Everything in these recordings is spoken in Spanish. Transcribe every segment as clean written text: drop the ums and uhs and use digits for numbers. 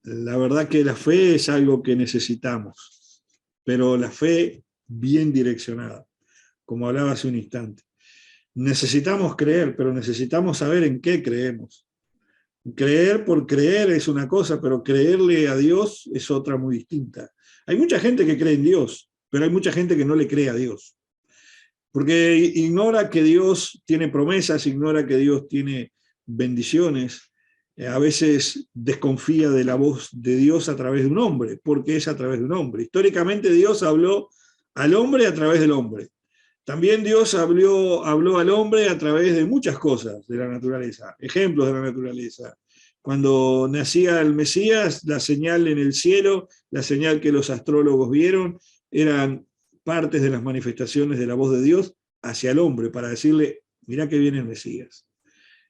La verdad que la fe es algo que necesitamos, pero la fe bien direccionada, como hablaba hace un instante. Necesitamos creer, pero necesitamos saber en qué creemos. Creer por creer es una cosa, pero creerle a Dios es otra muy distinta. Hay mucha gente que cree en Dios, pero hay mucha gente que no le cree a Dios, porque ignora que Dios tiene promesas, ignora que Dios tiene bendiciones. A veces desconfía de la voz de Dios a través de un hombre, porque es a través de un hombre. Históricamente Dios habló al hombre a través del hombre. También Dios habló al hombre a través de muchas cosas de la naturaleza, ejemplos de la naturaleza. Cuando nacía el Mesías, la señal en el cielo, la señal que los astrólogos vieron, eran partes de las manifestaciones de la voz de Dios hacia el hombre, para decirle, mirá que viene el Mesías.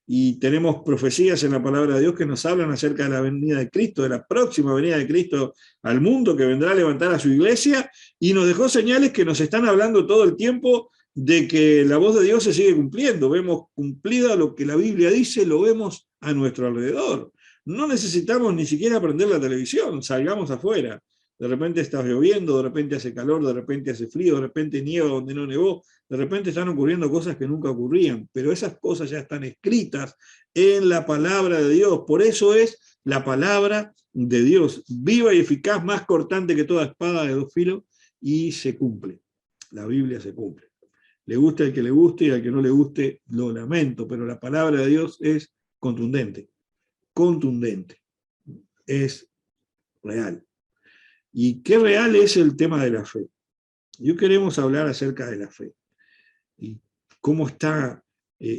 Y tenemos profecías en la palabra de Dios que nos hablan acerca de la venida de Cristo, de la próxima venida de Cristo al mundo, que vendrá a levantar a su iglesia, y nos dejó señales que nos están hablando todo el tiempo de que la voz de Dios se sigue cumpliendo. Vemos cumplida lo que la Biblia dice, lo vemos a nuestro alrededor. No necesitamos ni siquiera prender la televisión, salgamos afuera. De repente está lloviendo, de repente hace calor, de repente hace frío, de repente nieva donde no nevó, de repente están ocurriendo cosas que nunca ocurrían, pero esas cosas ya están escritas en la palabra de Dios. Por eso es la palabra de Dios, viva y eficaz, más cortante que toda espada de dos filos, y se cumple. La Biblia se cumple. Le gusta el que le guste y al que no le guste lo lamento, pero la palabra de Dios es contundente, contundente, es real. ¿Y qué real es el tema de la fe? Hoy queremos hablar acerca de la fe y cómo está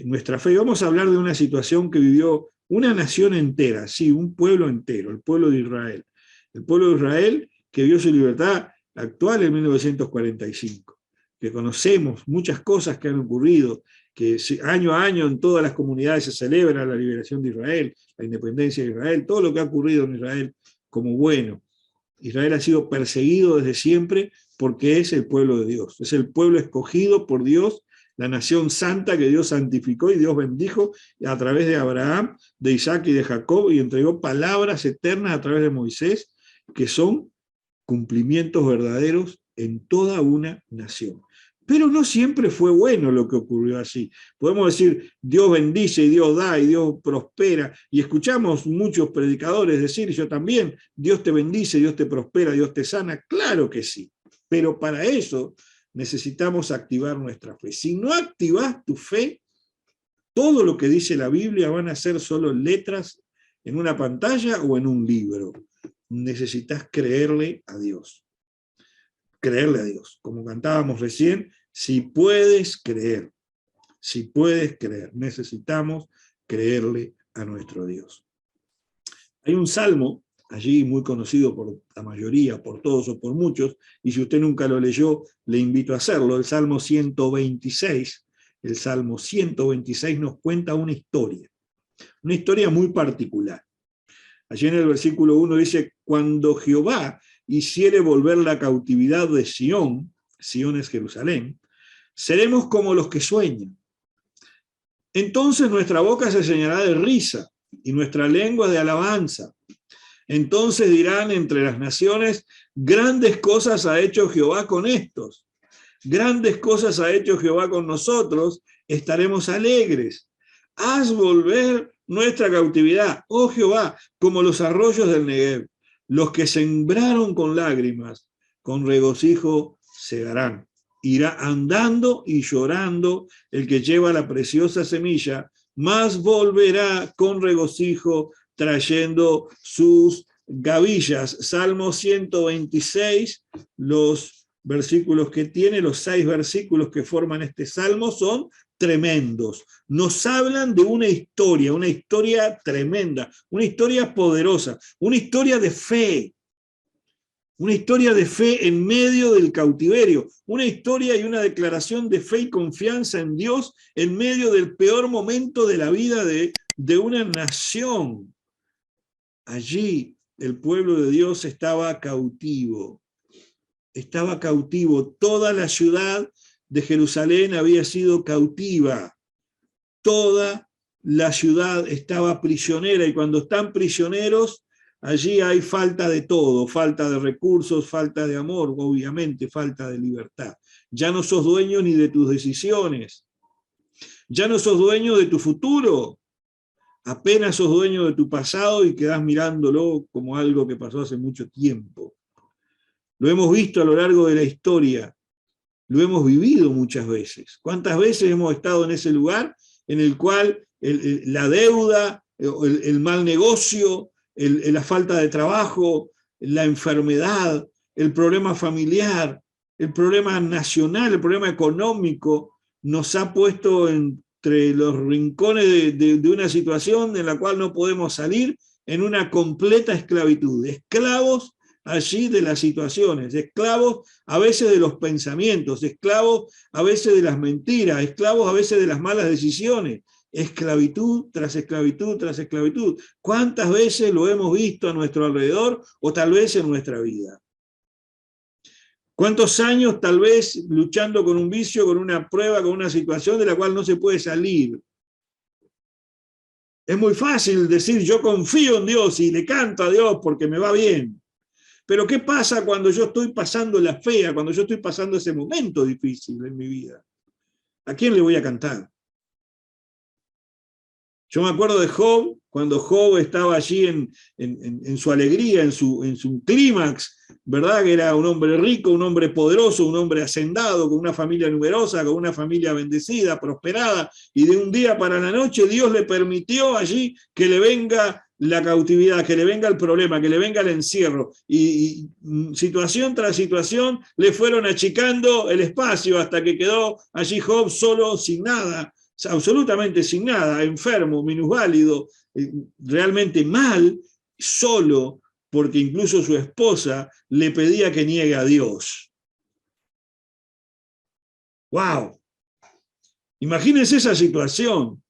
nuestra fe. Y vamos a hablar de una situación que vivió una nación entera, sí, un pueblo entero, el pueblo de Israel. El pueblo de Israel que vio su libertad actual en 1945, que conocemos muchas cosas que han ocurrido, que año a año en todas las comunidades se celebra la liberación de Israel, la independencia de Israel, todo lo que ha ocurrido en Israel como bueno. Israel ha sido perseguido desde siempre porque es el pueblo de Dios, es el pueblo escogido por Dios, la nación santa que Dios santificó y Dios bendijo a través de Abraham, de Isaac y de Jacob, y entregó palabras eternas a través de Moisés, que son cumplimientos verdaderos en toda una nación. Pero no siempre fue bueno lo que ocurrió así. Podemos decir, Dios bendice y Dios da y Dios prospera. Y escuchamos muchos predicadores decir, yo también, Dios te bendice, Dios te prospera, Dios te sana. Claro que sí. Pero para eso necesitamos activar nuestra fe. Si no activas tu fe, todo lo que dice la Biblia van a ser solo letras en una pantalla o en un libro. Necesitas creerle a Dios. Creerle a Dios. Como cantábamos recién, si puedes creer, necesitamos creerle a nuestro Dios. Hay un salmo allí muy conocido por la mayoría, por todos o por muchos, y si usted nunca lo leyó, le invito a hacerlo, el Salmo 126. El Salmo 126 nos cuenta una historia muy particular. Allí en el versículo 1 dice, cuando Jehová hiciere volver la cautividad de Sión, Sión es Jerusalén, seremos como los que sueñan. Entonces nuestra boca se llenará de risa y nuestra lengua de alabanza. Entonces dirán entre las naciones, grandes cosas ha hecho Jehová con estos. Grandes cosas ha hecho Jehová con nosotros, estaremos alegres. Haz volver nuestra cautividad, oh Jehová, como los arroyos del Negev. Los que sembraron con lágrimas, con regocijo segarán. Irá andando y llorando el que lleva la preciosa semilla, mas volverá con regocijo trayendo sus gavillas. Salmo 126, los versículos que tiene, los 6 versículos que forman este salmo son tremendos. Nos hablan de una historia tremenda, una historia poderosa, una historia de fe. Una historia de fe en medio del cautiverio, una historia y una declaración de fe y confianza en Dios en medio del peor momento de la vida de una nación. Allí el pueblo de Dios estaba cautivo, toda la ciudad de Jerusalén había sido cautiva, toda la ciudad estaba prisionera, y cuando están prisioneros, allí hay falta de todo, falta de recursos, falta de amor, obviamente falta de libertad. Ya no sos dueño ni de tus decisiones, ya no sos dueño de tu futuro, apenas sos dueño de tu pasado y quedás mirándolo como algo que pasó hace mucho tiempo. Lo hemos visto a lo largo de la historia, lo hemos vivido muchas veces. ¿Cuántas veces hemos estado en ese lugar en el cual la deuda, el mal negocio, la falta de trabajo, la enfermedad, el problema familiar, el problema nacional, el problema económico, nos ha puesto entre los rincones de una situación en la cual no podemos salir, en una completa esclavitud, esclavos allí de las situaciones, esclavos a veces de los pensamientos, esclavos a veces de las mentiras, esclavos a veces de las malas decisiones, esclavitud tras esclavitud tras esclavitud. ¿Cuántas veces lo hemos visto a nuestro alrededor o tal vez en nuestra vida? ¿Cuántos años tal vez luchando con un vicio, con una prueba, con una situación de la cual no se puede salir? Es muy fácil decir yo confío en Dios y le canto a Dios porque me va bien. Pero ¿qué pasa cuando yo estoy pasando la fea, cuando yo estoy pasando ese momento difícil en mi vida? ¿A quién le voy a cantar? Yo me acuerdo de Job, cuando Job estaba allí en su alegría, en su clímax, ¿verdad? Que era un hombre rico, un hombre poderoso, un hombre hacendado, con una familia numerosa, con una familia bendecida, prosperada, y de un día para la noche Dios le permitió allí que le venga la cautividad, que le venga el problema, que le venga el encierro, y situación tras situación le fueron achicando el espacio hasta que quedó allí Job solo, sin nada, absolutamente sin nada, enfermo, minusválido, realmente mal, solo, porque incluso su esposa le pedía que niegue a Dios. ¡Wow! Imagínense esa situación.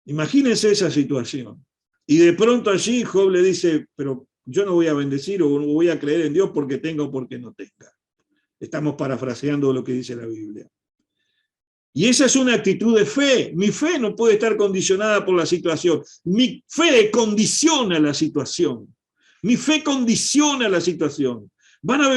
Imagínense esa situación. Y de pronto allí Job le dice, pero yo no voy a bendecir o no voy a creer en Dios porque tenga o porque no tenga. Estamos parafraseando lo que dice la Biblia. Y esa es una actitud de fe. Mi fe no puede estar condicionada por la situación. Mi fe condiciona la situación. Mi fe condiciona la situación. Van a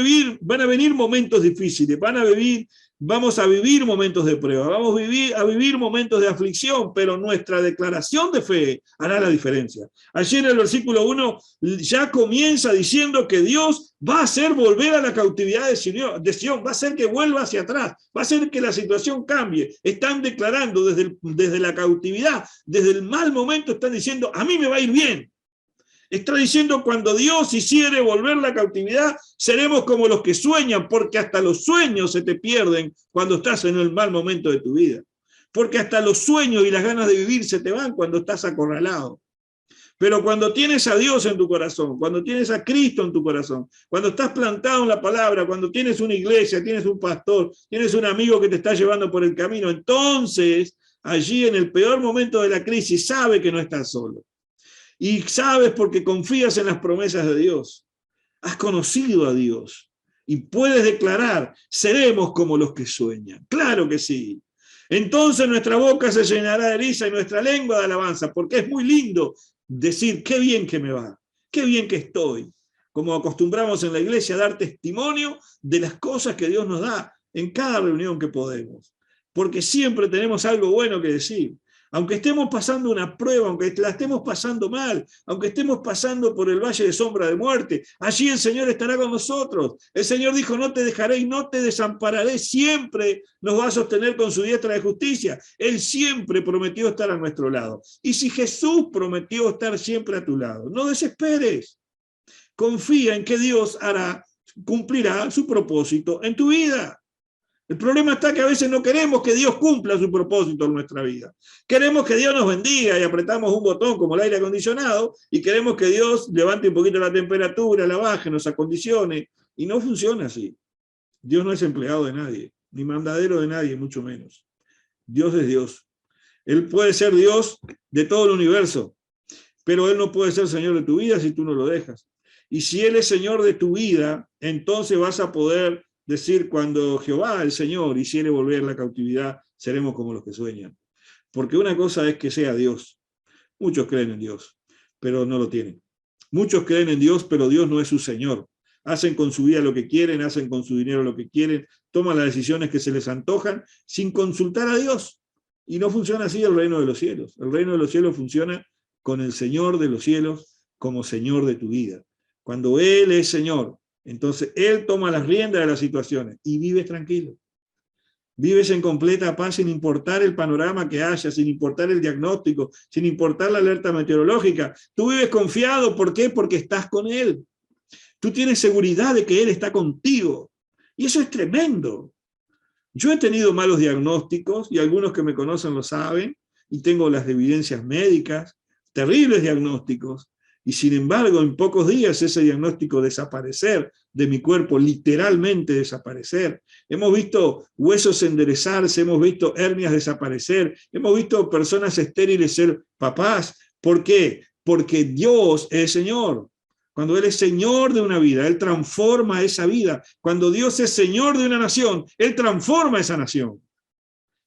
venir momentos difíciles, vamos a vivir momentos de prueba, vamos a vivir momentos de aflicción, pero nuestra declaración de fe hará la diferencia. Allí en el versículo 1 ya comienza diciendo que Dios va a hacer volver a la cautividad de Sión, va a hacer que vuelva hacia atrás, va a hacer que la situación cambie. Están declarando desde la cautividad, desde el mal momento, están diciendo, a mí me va a ir bien. Está diciendo, cuando Dios hiciere volver la cautividad, seremos como los que sueñan, porque hasta los sueños se te pierden cuando estás en el mal momento de tu vida. Porque hasta los sueños y las ganas de vivir se te van cuando estás acorralado. Pero cuando tienes a Dios en tu corazón, cuando tienes a Cristo en tu corazón, cuando estás plantado en la palabra, cuando tienes una iglesia, tienes un pastor, tienes un amigo que te está llevando por el camino, entonces allí en el peor momento de la crisis sabe que no estás solo. Y sabes porque confías en las promesas de Dios. Has conocido a Dios. Y puedes declarar, seremos como los que sueñan. Claro que sí. Entonces nuestra boca se llenará de risa y nuestra lengua de alabanza, porque es muy lindo decir, qué bien que me va, qué bien que estoy. Como acostumbramos en la iglesia a dar testimonio de las cosas que Dios nos da en cada reunión que podemos. Porque siempre tenemos algo bueno que decir. Aunque estemos pasando una prueba, aunque la estemos pasando mal, aunque estemos pasando por el valle de sombra de muerte, allí el Señor estará con nosotros. El Señor dijo, no te dejaré y no te desampararé, siempre nos va a sostener con su diestra de justicia. Él siempre prometió estar a nuestro lado. Y si Jesús prometió estar siempre a tu lado, no desesperes. Confía en que Dios cumplirá su propósito en tu vida. El problema está que a veces no queremos que Dios cumpla su propósito en nuestra vida. Queremos que Dios nos bendiga y apretamos un botón como el aire acondicionado y queremos que Dios levante un poquito la temperatura, la baje, nos acondicione. Y no funciona así. Dios no es empleado de nadie, ni mandadero de nadie, mucho menos. Dios es Dios. Él puede ser Dios de todo el universo, pero Él no puede ser Señor de tu vida si tú no lo dejas. Y si Él es Señor de tu vida, entonces vas a poder decir, cuando Jehová, el Señor, hiciere volver la cautividad, seremos como los que sueñan. Porque una cosa es que sea Dios. Muchos creen en Dios, pero no lo tienen. Muchos creen en Dios, pero Dios no es su Señor. Hacen con su vida lo que quieren, hacen con su dinero lo que quieren, toman las decisiones que se les antojan sin consultar a Dios. Y no funciona así el reino de los cielos. El reino de los cielos funciona con el Señor de los cielos como Señor de tu vida. Cuando Él es Señor, entonces Él toma las riendas de las situaciones y vives tranquilo. Vives en completa paz sin importar el panorama que haya, sin importar el diagnóstico, sin importar la alerta meteorológica. Tú vives confiado, ¿por qué? Porque estás con Él. Tú tienes seguridad de que Él está contigo. Y eso es tremendo. Yo he tenido malos diagnósticos, y algunos que me conocen lo saben, y tengo las evidencias médicas, terribles diagnósticos, y sin embargo en pocos días ese diagnóstico desaparecer de mi cuerpo, literalmente desaparecer. Hemos visto huesos enderezarse, hemos visto hernias desaparecer, hemos visto personas estériles ser papás. ¿Por qué? Porque Dios es Señor. Cuando Él es Señor de una vida, Él transforma esa vida. Cuando Dios es Señor de una nación, Él transforma esa nación.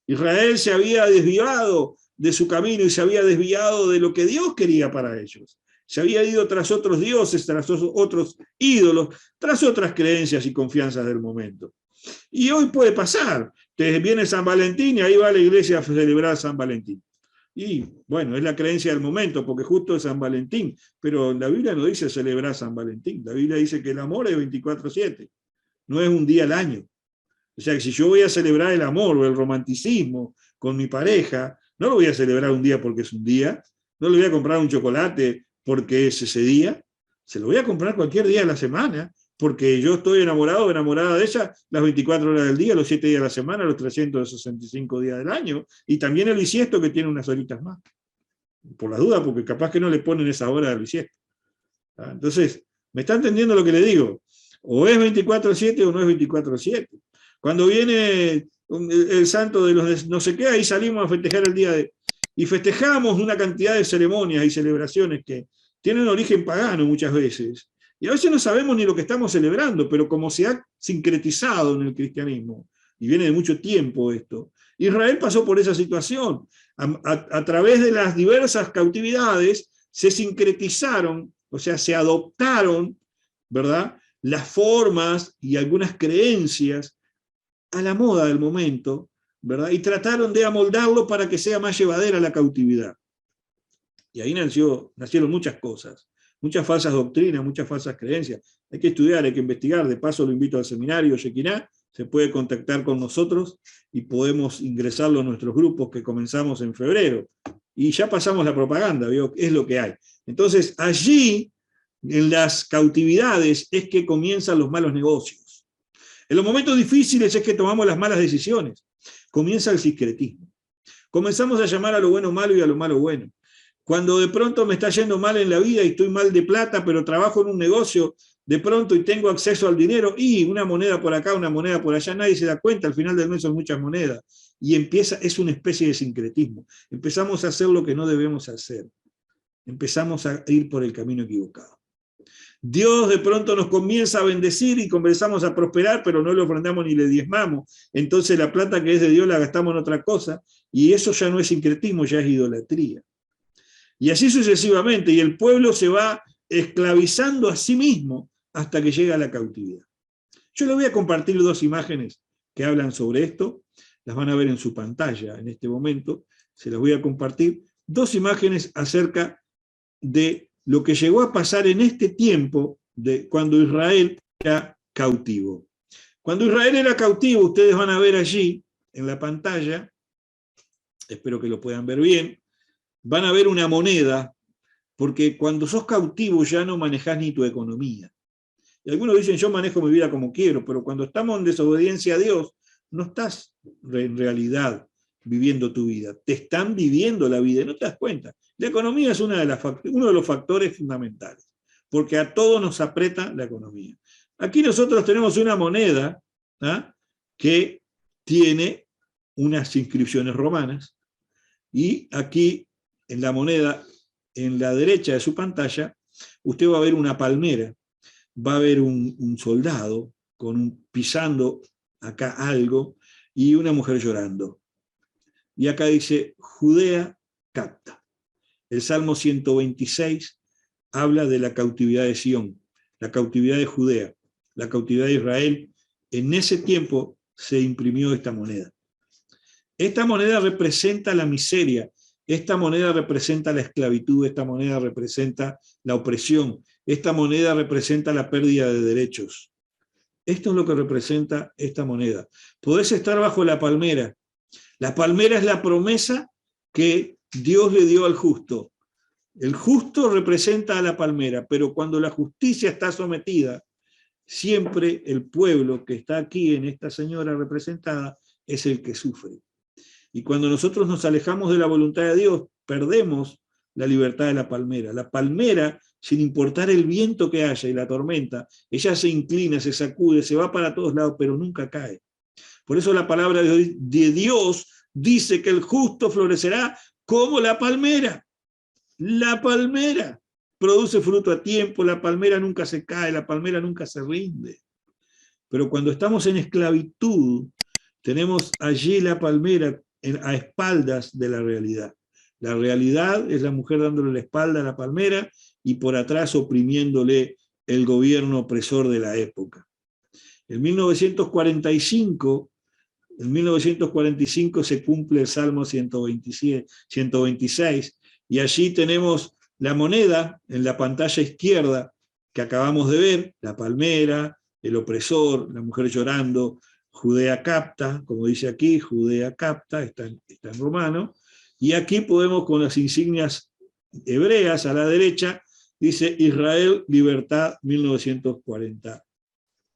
Israel se había desviado de su camino y se había desviado de lo que Dios quería para ellos. Se había ido tras otros dioses, tras otros ídolos, tras otras creencias y confianzas del momento. Y hoy puede pasar. Te viene San Valentín y ahí va a la iglesia a celebrar San Valentín. Y bueno, es la creencia del momento, porque justo es San Valentín, pero la Biblia no dice celebrar San Valentín. La Biblia dice que el amor es 24/7, no es un día al año. O sea, que si yo voy a celebrar el amor o el romanticismo con mi pareja, no lo voy a celebrar un día porque es un día, no le voy a comprar un chocolate porque es ese día, se lo voy a comprar cualquier día de la semana, porque yo estoy enamorado o enamorada de ella las 24 horas del día, los 7 días de la semana, los 365 días del año, y también el bisiesto que tiene unas horitas más. Por la duda, porque capaz que no le ponen esa hora del bisiesto. Entonces, ¿me está entendiendo lo que le digo? O es 24/7 o no es 24/7. Cuando viene el santo de los no sé qué, ahí salimos a festejar el día de... Y festejamos una cantidad de ceremonias y celebraciones que tienen origen pagano muchas veces. Y a veces no sabemos ni lo que estamos celebrando, pero como se ha sincretizado en el cristianismo, y viene de mucho tiempo esto, Israel pasó por esa situación. A través de las diversas cautividades se sincretizaron, o sea, se adoptaron, ¿verdad?, las formas y algunas creencias a la moda del momento, ¿verdad? Y trataron de amoldarlo para que sea más llevadera la cautividad. Y ahí nacieron muchas cosas, muchas falsas doctrinas, muchas falsas creencias. Hay que estudiar, hay que investigar. De paso lo invito al seminario Shekinah, se puede contactar con nosotros y podemos ingresarlo a nuestros grupos que comenzamos en febrero. Y ya pasamos la propaganda, ¿vio? Es lo que hay. Entonces allí, en las cautividades, es que comienzan los malos negocios. En los momentos difíciles es que tomamos las malas decisiones. Comienza el sincretismo. Comenzamos a llamar a lo bueno malo y a lo malo bueno. Cuando de pronto me está yendo mal en la vida y estoy mal de plata, pero trabajo en un negocio de pronto y tengo acceso al dinero, y una moneda por acá, una moneda por allá, nadie se da cuenta, al final del mes son muchas monedas. Y es una especie de sincretismo. Empezamos a hacer lo que no debemos hacer. Empezamos a ir por el camino equivocado. Dios de pronto nos comienza a bendecir y comenzamos a prosperar, pero no le ofrendamos ni le diezmamos. Entonces la plata que es de Dios la gastamos en otra cosa, y eso ya no es sincretismo, ya es idolatría. Y así sucesivamente, y el pueblo se va esclavizando a sí mismo hasta que llega a la cautividad. Yo les voy a compartir dos imágenes que hablan sobre esto, las van a ver en su pantalla en este momento, se las voy a compartir, dos imágenes acerca de lo que llegó a pasar en este tiempo de cuando Israel era cautivo. Cuando Israel era cautivo, ustedes van a ver allí en la pantalla, espero que lo puedan ver bien, van a ver una moneda, porque cuando sos cautivo ya no manejás ni tu economía. Y algunos dicen, yo manejo mi vida como quiero, pero cuando estamos en desobediencia a Dios, no estás en realidad viviendo tu vida, te están viviendo la vida y no te das cuenta. La economía es uno de los factores fundamentales, porque a todos nos aprieta la economía. Aquí nosotros tenemos una moneda que tiene unas inscripciones romanas, y aquí en la moneda, en la derecha de su pantalla, usted va a ver una palmera, va a ver un soldado pisando acá algo y una mujer llorando. Y acá dice, Judea capta. El Salmo 126 habla de la cautividad de Sión, la cautividad de Judea, la cautividad de Israel. En ese tiempo se imprimió esta moneda. Esta moneda representa la miseria, esta moneda representa la esclavitud, esta moneda representa la opresión, esta moneda representa la pérdida de derechos. Esto es lo que representa esta moneda. Podés estar bajo la palmera. La palmera es la promesa que Dios le dio al justo. El justo representa a la palmera, pero cuando la justicia está sometida, siempre el pueblo que está aquí en esta señora representada es el que sufre. Y cuando nosotros nos alejamos de la voluntad de Dios, perdemos la libertad de la palmera. La palmera, sin importar el viento que haya y la tormenta, ella se inclina, se sacude, se va para todos lados, pero nunca cae. Por eso la palabra de Dios dice que el justo florecerá como la palmera. La palmera produce fruto a tiempo, la palmera nunca se cae, la palmera nunca se rinde. Pero cuando estamos en esclavitud, tenemos allí la palmera a espaldas de la realidad. La realidad es la mujer dándole la espalda a la palmera y por atrás oprimiéndole el gobierno opresor de la época. En 1945 se cumple el Salmo 126, y allí tenemos la moneda en la pantalla izquierda que acabamos de ver, la palmera, el opresor, la mujer llorando, Judea capta, como dice aquí, Judea capta, está en romano, y aquí podemos con las insignias hebreas a la derecha, dice Israel, libertad, 1940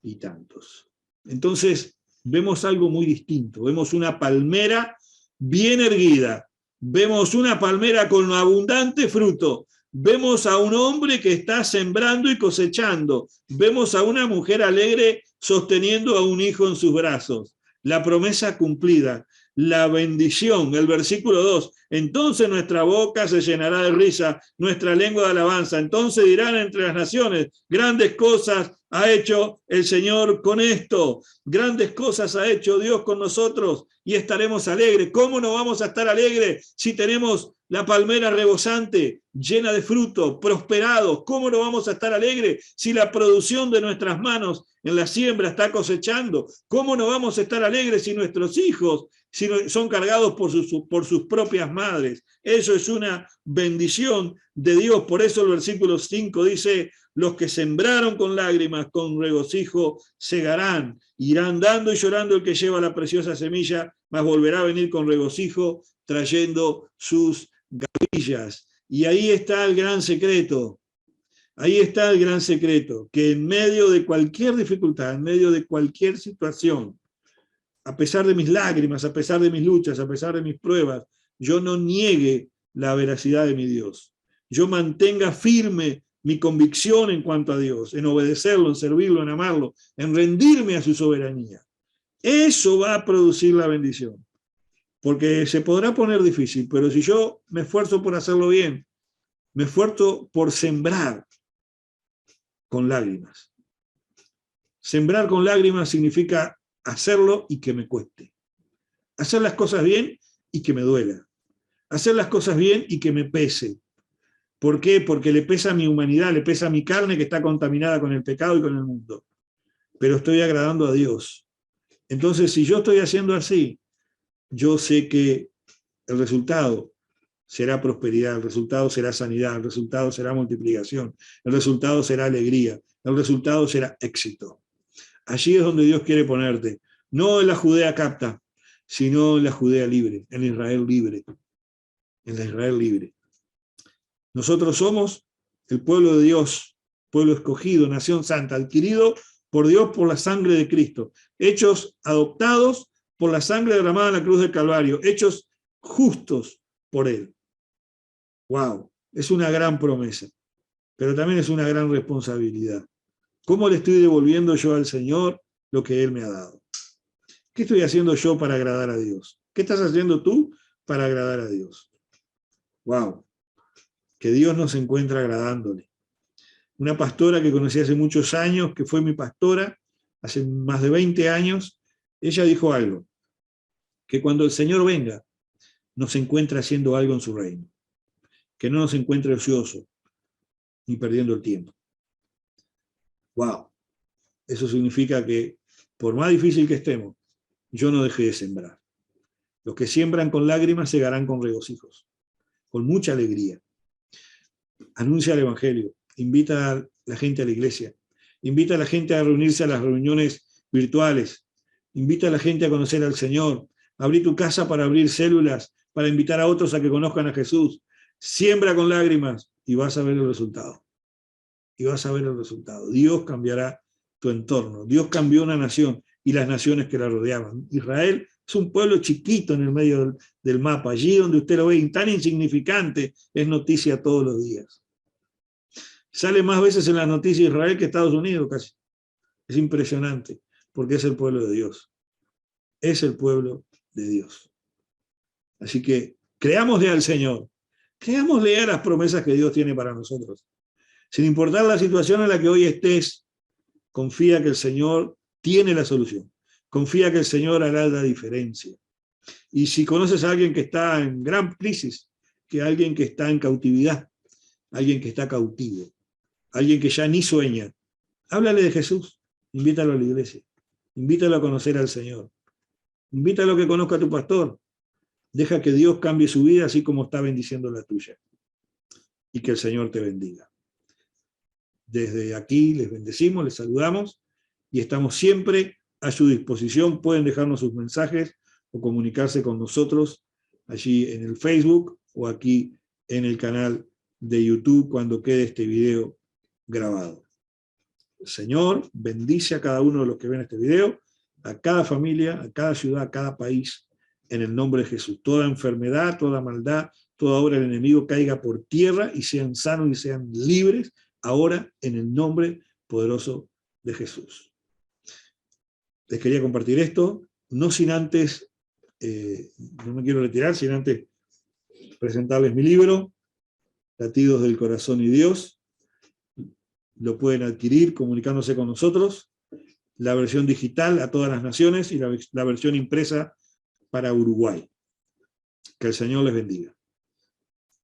y tantos. Entonces, vemos algo muy distinto, vemos una palmera bien erguida, vemos una palmera con abundante fruto, vemos a un hombre que está sembrando y cosechando, vemos a una mujer alegre sosteniendo a un hijo en sus brazos, la promesa cumplida, la bendición, el versículo 2, entonces nuestra boca se llenará de risa, nuestra lengua de alabanza, entonces dirán entre las naciones, grandes cosas ha hecho el Señor con esto, grandes cosas ha hecho Dios con nosotros y estaremos alegres. ¿Cómo no vamos a estar alegres si tenemos la palmera rebosante, llena de fruto, prosperados? ¿Cómo no vamos a estar alegres si la producción de nuestras manos en la siembra está cosechando? ¿Cómo no vamos a estar alegres si nuestros hijos son cargados por sus propias madres? Eso es una bendición de Dios. Por eso el versículo 5 dice, los que sembraron con lágrimas, con regocijo segarán. Irán dando y llorando el que lleva la preciosa semilla, mas volverá a venir con regocijo trayendo sus gavillas. Y ahí está el gran secreto. Ahí está el gran secreto, que en medio de cualquier dificultad, en medio de cualquier situación, a pesar de mis lágrimas, a pesar de mis luchas, a pesar de mis pruebas, yo no niegue la veracidad de mi Dios. Yo mantenga firme mi convicción en cuanto a Dios, en obedecerlo, en servirlo, en amarlo, en rendirme a su soberanía. Eso va a producir la bendición. Porque se podrá poner difícil, pero si yo me esfuerzo por hacerlo bien, me esfuerzo por sembrar con lágrimas. Sembrar con lágrimas significa hacerlo y que me cueste. Hacer las cosas bien y que me duela. Hacer las cosas bien y que me pese. ¿Por qué? Porque le pesa a mi humanidad, le pesa a mi carne que está contaminada con el pecado y con el mundo. Pero estoy agradando a Dios. Entonces, si yo estoy haciendo así, yo sé que el resultado será prosperidad, el resultado será sanidad, el resultado será multiplicación, el resultado será alegría, el resultado será éxito. Allí es donde Dios quiere ponerte, no en la Judea capta, sino en la Judea libre, en Israel libre, en la Israel libre. Nosotros somos el pueblo de Dios, pueblo escogido, nación santa, adquirido por Dios por la sangre de Cristo, hechos adoptados por la sangre derramada en la cruz del Calvario, hechos justos por Él. ¡Wow! Es una gran promesa, pero también es una gran responsabilidad. ¿Cómo le estoy devolviendo yo al Señor lo que Él me ha dado? ¿Qué estoy haciendo yo para agradar a Dios? ¿Qué estás haciendo tú para agradar a Dios? ¡Wow! Que Dios nos encuentra agradándole. Una pastora que conocí hace muchos años, que fue mi pastora, hace más de 20 años, ella dijo algo, que cuando el Señor venga, nos encuentra haciendo algo en su reino, que no nos encuentre ocioso, ni perdiendo el tiempo. ¡Wow! Eso significa que, por más difícil que estemos, yo no dejé de sembrar. Los que siembran con lágrimas segarán con regocijos, con mucha alegría. Anuncia el Evangelio, invita a la gente a la iglesia, invita a la gente a reunirse a las reuniones virtuales, invita a la gente a conocer al Señor, abrí tu casa para abrir células, para invitar a otros a que conozcan a Jesús. Siembra con lágrimas y vas a ver el resultado. Y vas a ver el resultado. Dios cambiará tu entorno. Dios cambió una nación y las naciones que la rodeaban. Israel es un pueblo chiquito en el medio del mapa. Allí donde usted lo ve, tan insignificante, es noticia todos los días. Sale más veces en las noticias Israel que Estados Unidos casi. Es impresionante, porque es el pueblo de Dios. Es el pueblo de Dios. Así que creámosle al Señor. Creámosle a las promesas que Dios tiene para nosotros. Sin importar la situación en la que hoy estés, confía que el Señor tiene la solución. Confía que el Señor hará la diferencia. Y si conoces a alguien que está en gran crisis, que alguien que está en cautividad, alguien que está cautivo, alguien que ya ni sueña, háblale de Jesús, invítalo a la iglesia, invítalo a conocer al Señor, invítalo a que conozca a tu pastor, deja que Dios cambie su vida así como está bendiciendo la tuya. Y que el Señor te bendiga. Desde aquí les bendecimos, les saludamos y estamos siempre a su disposición. Pueden dejarnos sus mensajes o comunicarse con nosotros allí en el Facebook o aquí en el canal de YouTube cuando quede este video grabado. El Señor bendice a cada uno de los que ven este video, a cada familia, a cada ciudad, a cada país, en el nombre de Jesús. Toda enfermedad, toda maldad, toda obra del enemigo caiga por tierra y sean sanos y sean libres ahora en el nombre poderoso de Jesús. Les quería compartir esto, no sin antes, no me quiero retirar, sin antes presentarles mi libro, Latidos del Corazón y Dios. Lo pueden adquirir comunicándose con nosotros, la versión digital a todas las naciones y la versión impresa para Uruguay. Que el Señor les bendiga.